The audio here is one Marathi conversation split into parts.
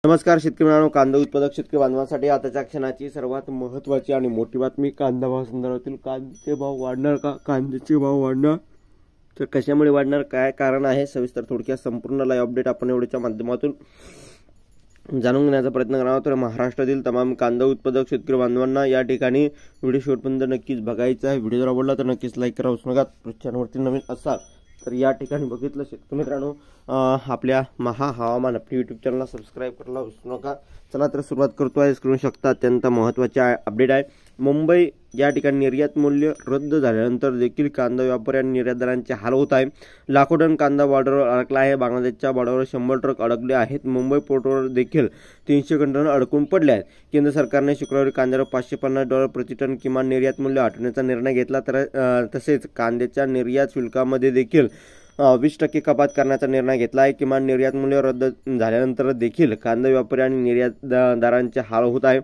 नमस्कार शेतकरी मित्रांनो, कांदा उत्पादक शेतकरी बांधवांसाठी आताच्या क्षणाची सर्वात महत्त्वाची आणि मोठी बातमी. कांदा भाव संदर्भातील कांद्याचे भाव वाढणार का? कांद्याचे भाव वाढणार तर कशामुळे वाढणार, काय कारण आहे, सविस्तर थोडक्यात संपूर्ण लाईव्ह अपडेट आपण एवढ्याच्या माध्यमातून जाणून घेण्याचा प्रयत्न करणार आहोत. तर महाराष्ट्रातील तमाम कांदा उत्पादक शेतकरी बांधवांना या ठिकाणी व्हिडिओ शेवटपर्यंत नक्कीच बघायचा आहे. व्हिडिओ जर आवडला तर नक्कीच लाईक करा, विसरू नका. चॅनलवरती नवीन असाल तर या ठिकाणी बघितलं शेतकरी मित्रांनो, आपल्या महा हवामान आपल्या यूट्यूब चॅनलला सबस्क्राईब करायला विसरू नका. चला तर सुरुवात करतो आहे. स्क्रीन शकता अत्यंत महत्त्वाचे अपडेट आहे. मुंबई या ठिकाणी निर्यात मूल्य रद्द झाल्यानंतर देखील कांदा व्यापारी आणि निर्यातदारांचे हाल होत आहे. लाखो टन कांदा बॉर्डरवर अडकला आहे. बांगलादेशच्या बॉर्डरवर 100 ट्रक अडकले आहेत. मुंबई पोर्टवर देखील 300 कंटेनर अडकून पडले आहेत. केंद्र सरकारने शुक्रवारी कांद्यावर $550 प्रति टन किमान निर्यात मूल्य हटवण्याचा निर्णय घेतला. तसेच कांद्याच्या निर्यात शुल्कामध्ये देखील 20% कपात करण्याचा निर्णय घेतला आहे. किमान निर्यात मूल्य रद्द झाल्यानंतर देखील कांदा व्यापारी आणि निर्यातदारांचे हाल होत आहे.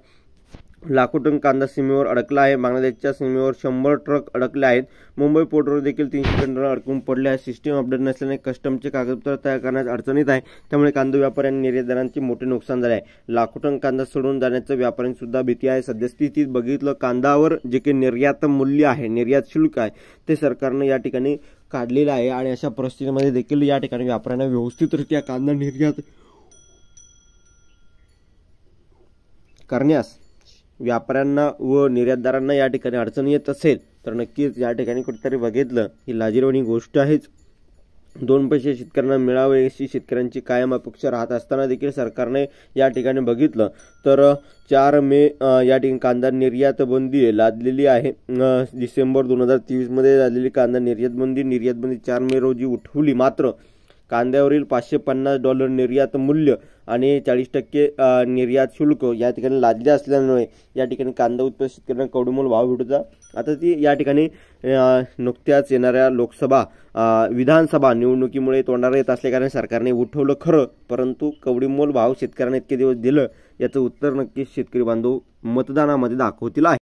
लाखो टन कांदा सीमेवर अडकला आहे. बांगलादेशच्या सीमेवर 100 ट्रक अडकले आहेत. मुंबई पोर्टवर देखील 300 कंटेनर अडकून पडले आहेत. सिस्टीम अपडेट नसल्याने कस्टमचे कागदपत्र तयार करण्यास अडचणीत आहे. त्यामुळे कांदा व्यापारी आणि निर्यातदारांचे मोठे नुकसान झाले आहे. लाखो टन कांदा सोडून जाण्याच्या व्यापाऱ्यांची सुद्धा भीती आहे. सद्यस्थितीत बघितलं कांद्यावर जे काही निर्यात मूल्य आहे, निर्यात शुल्क आहे, ते सरकारने या ठिकाणी काढलेलं आहे. आणि अशा परिस्थितीमध्ये देखील या ठिकाणी व्यापाऱ्यांना व्यवस्थितरित्या कांदा निर्यात करण्यास व्यापाऱ्यांना व निर्यातदारांना या ठिकाणी अडचण येत असेल तर नक्कीच या ठिकाणी कुठेतरी बघितलं ही लाजिरवाणी गोष्ट आहेच. 2 पैसे शेतकऱ्यांना मिळावे अशी शेतकऱ्यांची कायम अपेक्षा राहत असताना देखील सरकारने या ठिकाणी बघितलं तर 4 मे या ठिकाणी कांदा निर्यात बंदी लादलेली आहे. डिसेंबर 2023 मध्ये झालेली कांदा निर्यात बंदी 4 मे रोजी उठवली. मात्र कांद्यावरील $550 निर्यात मूल्य आणि 40% निर्यात शुल्क या ठिकाणी लादले असल्यामुळे या ठिकाणी कांदा उत्पादक शेतकऱ्यांना कवडीमोल भाव भेटूचा. आता ती या ठिकाणी नुकत्याच येणाऱ्या लोकसभा विधानसभा निवडणुकीमुळे तोंडाला येत असल्याकारणे सरकारने उठवलं खरं, परंतु कवडीमोल भाव शेतकऱ्यांना इतके दिवस दिलं याचं उत्तर नक्कीच शेतकरी बांधव मतदानामध्ये दाखवतील आहे.